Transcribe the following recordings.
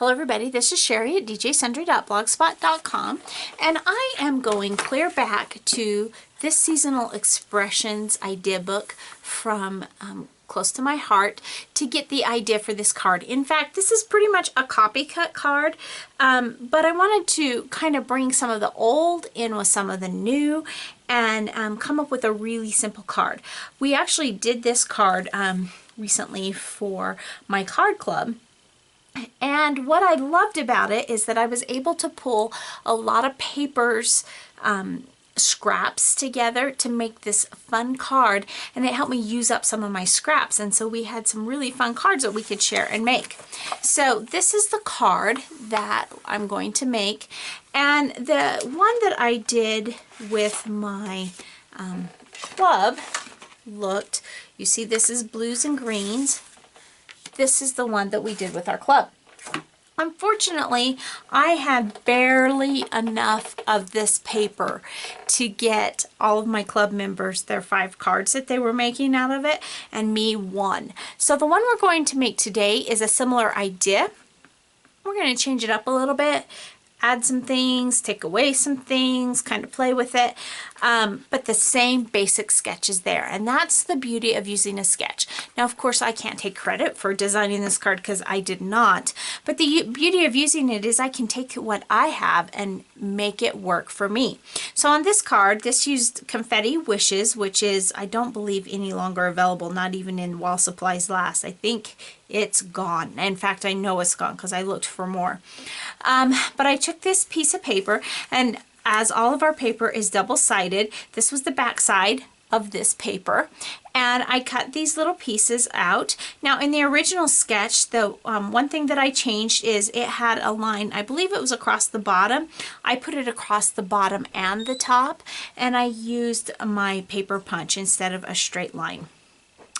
Hello everybody, this is Cheri at djsundry.blogspot.com, and I am going clear back to this seasonal expressions idea book from close to my heart to get the idea for this card. In fact, this is pretty much a copycat card, but I wanted to kind of bring some of the old in with some of the new and come up with a really simple card. We actually did this card recently for my card club. And what I loved about it is that I was able to pull a lot of papers, scraps together to make this fun card, and it helped me use up some of my scraps, and so we had some really fun cards that we could share and make. So this is the card that I'm going to make, and the one that I did with my club looked, you see this is blues and greens. This is the one that we did with our club. Unfortunately, I had barely enough of this paper to get all of my club members their 5 cards that they were making out of it, and me 1. So the one we're going to make today is a similar idea. We're going to change it up a little bit, add some things, take away some things, kind of play with it, but the same basic sketch is there, and that's the beauty of using a sketch. Now, of course, I can't take credit for designing this card because I did not, but the beauty of using it is I can take what I have and make it work for me. So on this card, this used Confetti Wishes, which is, I don't believe, any longer available, not even in While Supplies Last. I think it's gone. In fact, I know it's gone because I looked for more. But I took this piece of paper, and as all of our paper is double-sided, this was the back side of this paper, and I cut these little pieces out. Now in the original sketch, the one thing that I changed is it had a line, I believe it was across the bottom. I put it across the bottom and the top, and I used my paper punch instead of a straight line.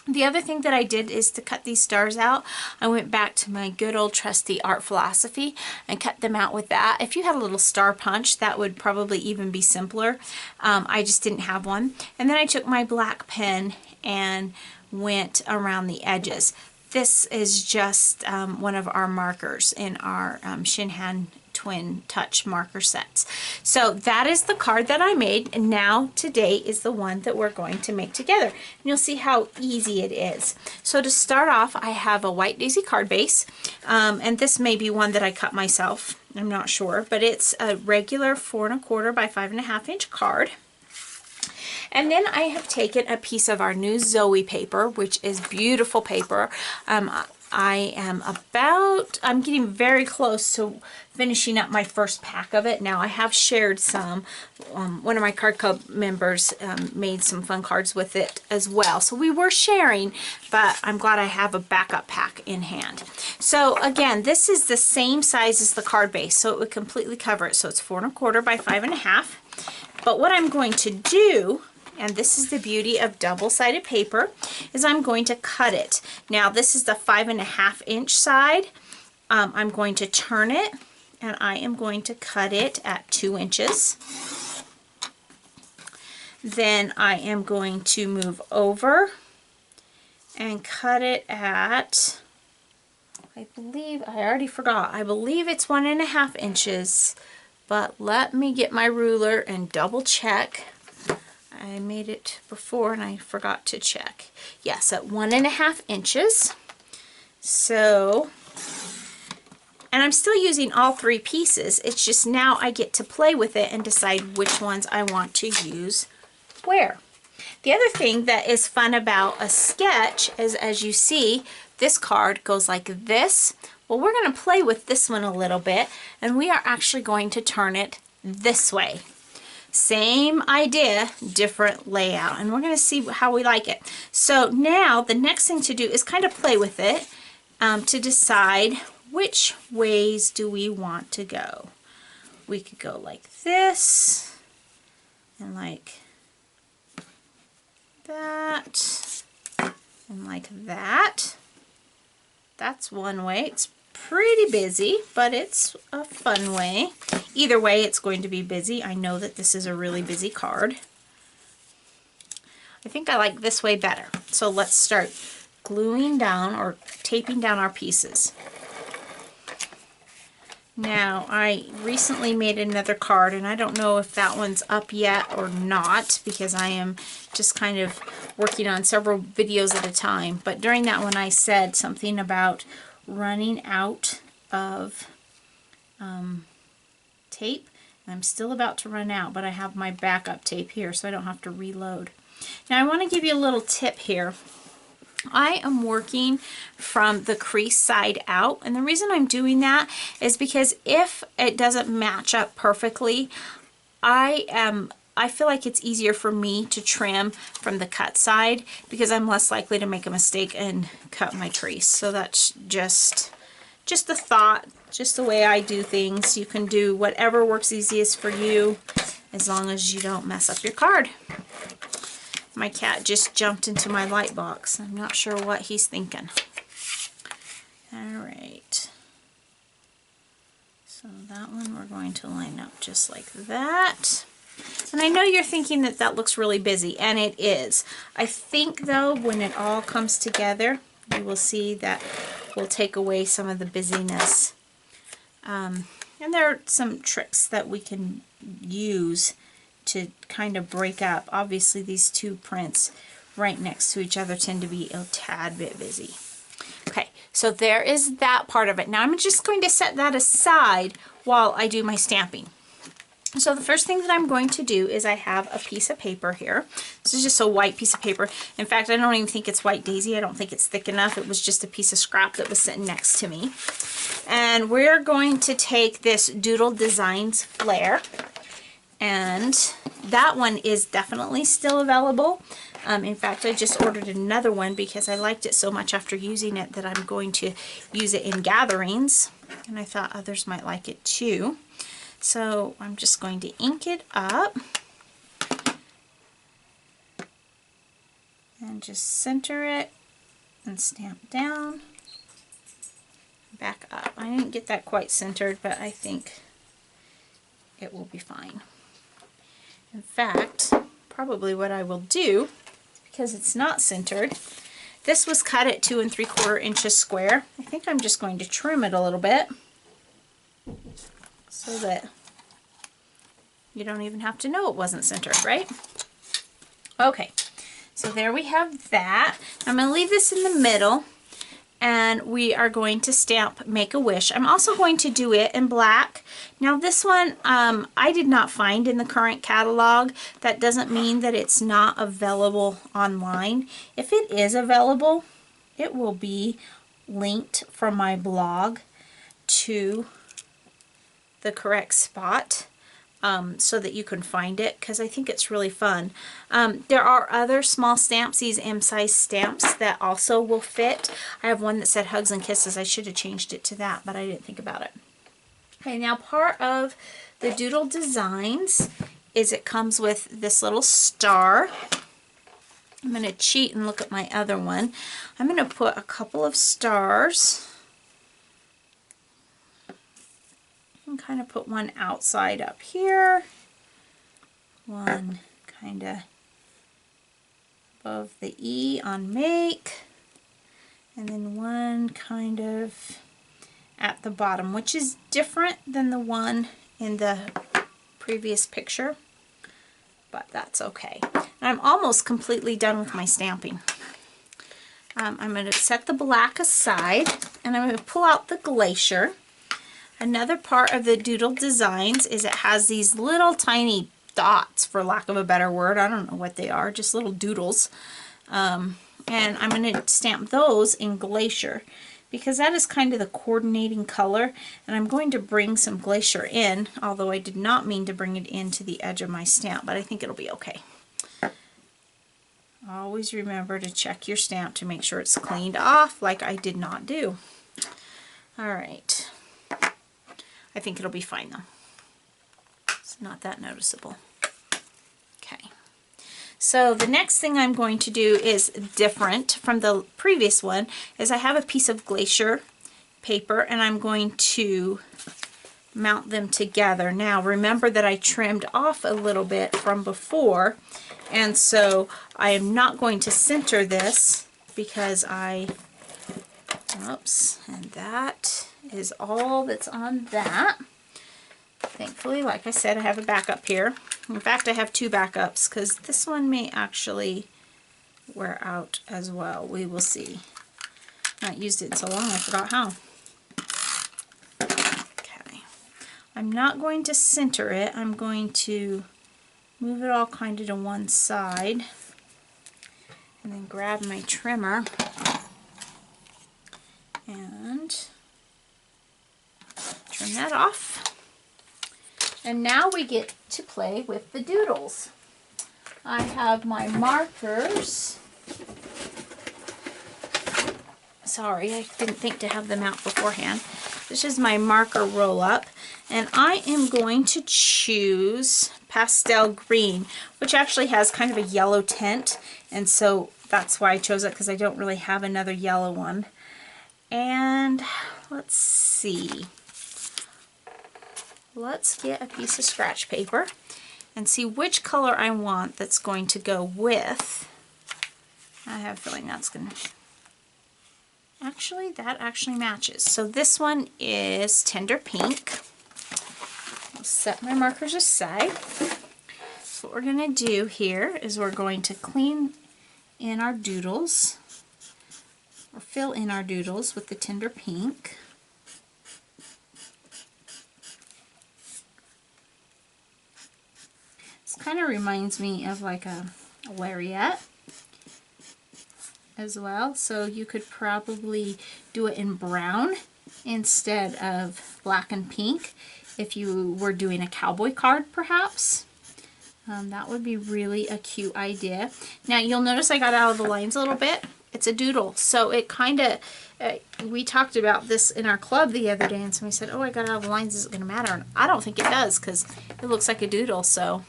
The other thing that I did is to cut these stars out. I went back to my good old trusty art philosophy and cut them out with that. If you had a little star punch, that would probably even be simpler. I just didn't have one. And then I took my black pen and went around the edges. This is just one of our markers in our Shinhan Twin Touch marker sets. So that is the card that I made, and now today is the one that we're going to make together. And you'll see how easy it is. So to start off, I have a white daisy card base, and this may be one that I cut myself, I'm not sure, but it's a regular 4 1/4 by 5 1/2 inch card. And then I have taken a piece of our new Zoe paper, which is beautiful paper. I'm getting very close to finishing up my first pack of it. Now I have shared some. One of my card club members made some fun cards with it as well. So we were sharing, but I'm glad I have a backup pack in hand. So again, this is the same size as the card base, so it would completely cover it. So it's 4 1/4 by 5 1/2. But what I'm going to do, and this is the beauty of double-sided paper, is I'm going to cut it. Now this is the 5 1/2 inch side. I'm going to turn it, and I am going to cut it at 2 inches. Then I am going to move over and cut it at, I believe, I already forgot, I believe it's 1 1/2 inches, but let me get my ruler and double check. I made it before and I forgot to check. Yes, at 1 1/2 inches. So, and I'm still using all 3 pieces. It's just now I get to play with it and decide which ones I want to use where. The other thing that is fun about a sketch is, as you see, this card goes like this. Well, we're going to play with this one a little bit, and we are actually going to turn it this way. Same idea, different layout, and we're going to see how we like it. So now the next thing to do is kind of play with it to decide which ways do we want to go. We could go like this and like that and like that. That's one way. It's pretty busy, but it's a fun way. Either way, it's going to be busy. I know that this is a really busy card. I think I like this way better. So let's start gluing down or taping down our pieces. Now, I recently made another card, and I don't know if that one's up yet or not, because I am just kind of working on several videos at a time. But during that one, I said something about running out of tape. I'm still about to run out, but I have my backup tape here, so I don't have to reload. Now, I want to give you a little tip here. I am working from the crease side out, and the reason I'm doing that is because if it doesn't match up perfectly, I feel like it's easier for me to trim from the cut side because I'm less likely to make a mistake and cut my crease. So that's just a thought, just the way I do things. You can do whatever works easiest for you as long as you don't mess up your card. My cat just jumped into my light box. I'm not sure what he's thinking. Alright. So that one we're going to line up just like that. And I know you're thinking that that looks really busy, and it is. I think though when it all comes together, you will see that we'll take away some of the busyness. And there are some tricks that we can use to kind of break up. Obviously these two prints right next to each other tend to be a tad bit busy. Okay, so there is that part of it. Now I'm just going to set that aside while I do my stamping. So the first thing that I'm going to do is I have a piece of paper here. This is just a white piece of paper. In fact, I don't even think it's white daisy. I don't think it's thick enough. It was just a piece of scrap that was sitting next to me. And we're going to take this Doodle Designs flare, and that one is definitely still available. In fact, I just ordered another one because I liked it so much after using it that I'm going to use it in gatherings, and I thought others might like it too. So I'm just going to ink it up and just center it and stamp down, back up. I didn't get that quite centered, but I think it will be fine. In fact, probably what I will do, because it's not centered, this was cut at 2 3/4 inches square. I think I'm just going to trim it a little bit so that you don't even have to know it wasn't centered, right? Okay, so there we have that. I'm going to leave this in the middle, and we are going to stamp Make-A-Wish. I'm also going to do it in black. Now this one I did not find in the current catalog. That doesn't mean that it's not available online. If it is available, it will be linked from my blog to the correct spot so that you can find it, because I think it's really fun. There are other small stamps, these M-size stamps, that also will fit. I have one that said Hugs and Kisses. I should have changed it to that, but I didn't think about it. Okay, now part of the Doodle Designs is it comes with this little star. I'm going to cheat and look at my other one. I'm going to put a couple of stars and kind of put one outside up here, one kind of above the E on Make, and then one kind of at the bottom, which is different than the one in the previous picture, but that's okay. And I'm almost completely done with my stamping. I'm going to set the black aside, and I'm going to pull out the Glacier. Another part of the Doodle Designs is it has these little tiny dots, for lack of a better word. I don't know what they are, just little doodles. And I'm going to stamp those in Glacier, because that is kind of the coordinating color, and I'm going to bring some Glacier in, although I did not mean to bring it into the edge of my stamp, but I think it'll be okay. Always remember to check your stamp to make sure it's cleaned off, like I did not do. Alright, I think it'll be fine though. It's not that noticeable. Okay. So the next thing I'm going to do is different from the previous one, is I have a piece of Glacier paper, and I'm going to mount them together. Now remember that I trimmed off a little bit from before, and so I am not going to center this because oops, and that is all that's on that. Thankfully, like I said, I have a backup here. In fact, I have 2 backups because this one may actually wear out as well. We will see. Not used it in so long I forgot how. Okay. I'm not going to center it. I'm going to move it all kind of to one side and then grab my trimmer and trim that off. And now we get to play with the doodles. I have my markers. Sorry, I didn't think to have them out beforehand. This is my marker roll up, and I am going to choose pastel green, which actually has kind of a yellow tint, and so that's why I chose it, because I don't really have another yellow one. And let's see. Let's get a piece of scratch paper and see which color I want that's going to go with. I have a feeling that's going to... Actually, that actually matches. So this one is Tender Pink. I'll set my markers aside. So what we're going to do here is we're going to clean in our doodles, or fill in our doodles with the Tender Pink. This kind of reminds me of like a lariat as well, so you could probably do it in brown instead of black and pink if you were doing a cowboy card, perhaps. That would be really a cute idea. Now you'll notice I got out of the lines a little bit. It's a doodle, so it kind of, we talked about this in our club the other day, and somebody said, oh, I got out of the lines, is it going to matter? And I don't think it does, because it looks like a doodle. So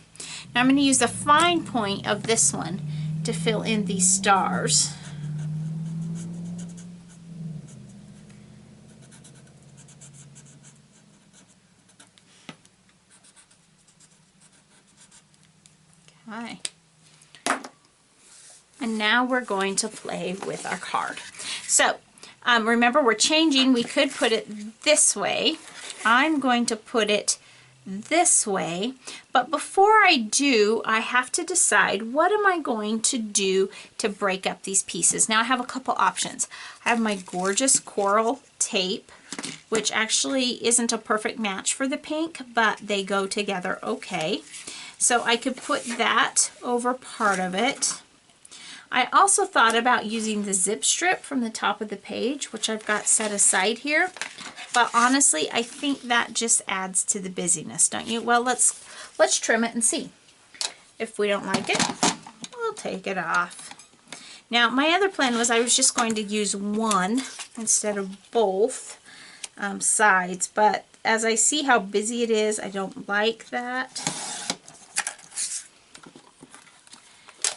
now I'm going to use the fine point of this one to fill in these stars. Okay. And now we're going to play with our card. So remember, we're changing. We could put it this way. I'm going to put it this way, but before I do, I have to decide what am I going to do to break up these pieces. Now I have a couple options. I have my gorgeous coral tape, which actually isn't a perfect match for the pink, but they go together okay. So I could put that over part of it. I also thought about using the zip strip from the top of the page, which I've got set aside here. But honestly, I think that just adds to the busyness, don't you? Well, let's trim it and see. If we don't like it, we'll take it off. Now, my other plan was I was just going to use one instead of both sides. But as I see how busy it is, I don't like that.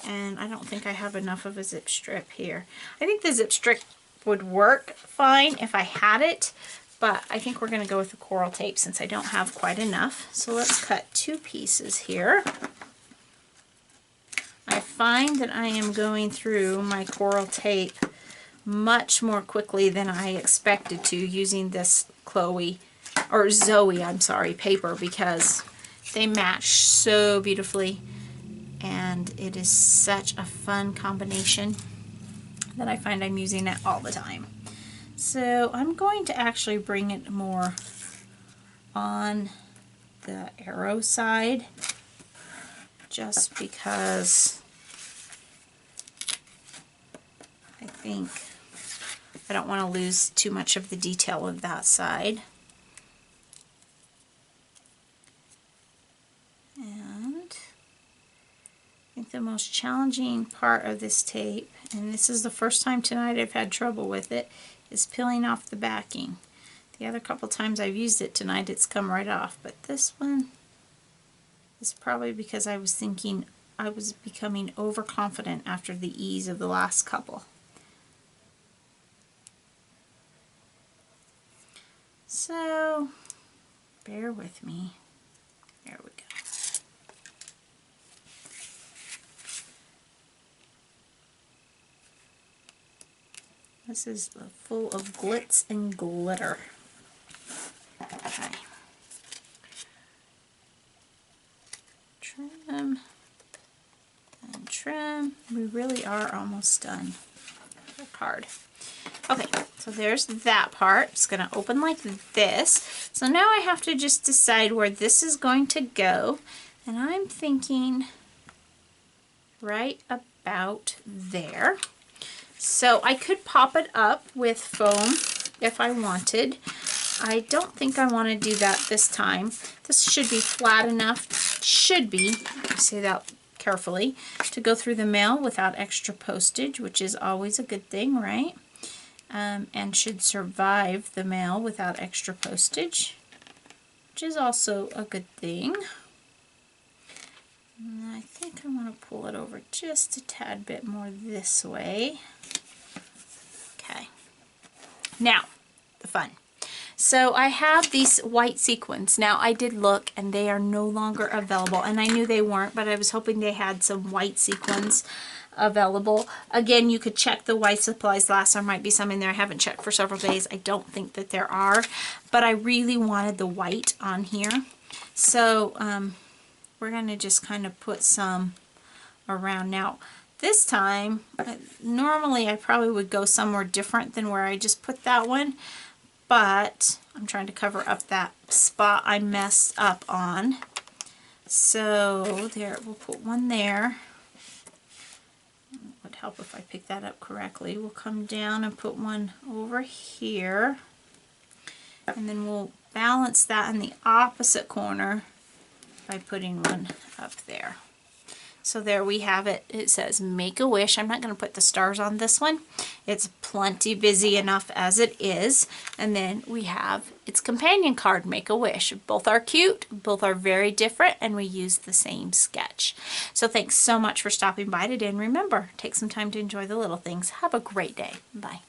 And I don't think I have enough of a zip strip here. I think the zip strip would work fine if I had it, but I think we're going to go with the coral tape since I don't have quite enough. So let's cut 2 pieces here. I find that I am going through my coral tape much more quickly than I expected to using this Zoe paper, because they match so beautifully. And it is such a fun combination that I find I'm using it all the time. So I'm going to actually bring it more on the arrow side, just because I think I don't want to lose too much of the detail of that side. I think the most challenging part of this tape, and this is the first time tonight I've had trouble with it, is peeling off the backing. The other couple times I've used it tonight, it's come right off, but this one is probably because I was thinking I was becoming overconfident after the ease of the last couple. So, bear with me. There we go. This is full of glitz and glitter. trim and trim. We really are almost done with the card. Okay, so there's that part. It's going to open like this. So now I have to just decide where this is going to go. And I'm thinking right about there. So I could pop it up with foam if I wanted. I don't think I want to do that this time. This should be flat enough, should be, I say that carefully, to go through the mail without extra postage, which is always a good thing, right? And should survive the mail without extra postage, which is also a good thing. And I think I want to pull it over just a tad bit more this way. Okay. Now, the fun. So I have these white sequins. Now I did look and they are no longer available, and I knew they weren't, but I was hoping they had some white sequins available. Again, you could check the white supplies last. There might be some in there. I haven't checked for several days. I don't think that there are, but I really wanted the white on here. So we're going to just kind of put some around. Now this time, normally I probably would go somewhere different than where I just put that one, but I'm trying to cover up that spot I messed up on. So there, we'll put one there. It would help if I pick that up correctly. We'll come down and put one over here, and then we'll balance that in the opposite corner by putting one up there. So there we have it. It says Make-A-Wish. I'm not going to put the stars on this one. It's plenty busy enough as it is. And then we have its companion card, Make-A-Wish. Both are cute, both are very different, and we use the same sketch. So thanks so much for stopping by today. And remember, take some time to enjoy the little things. Have a great day. Bye.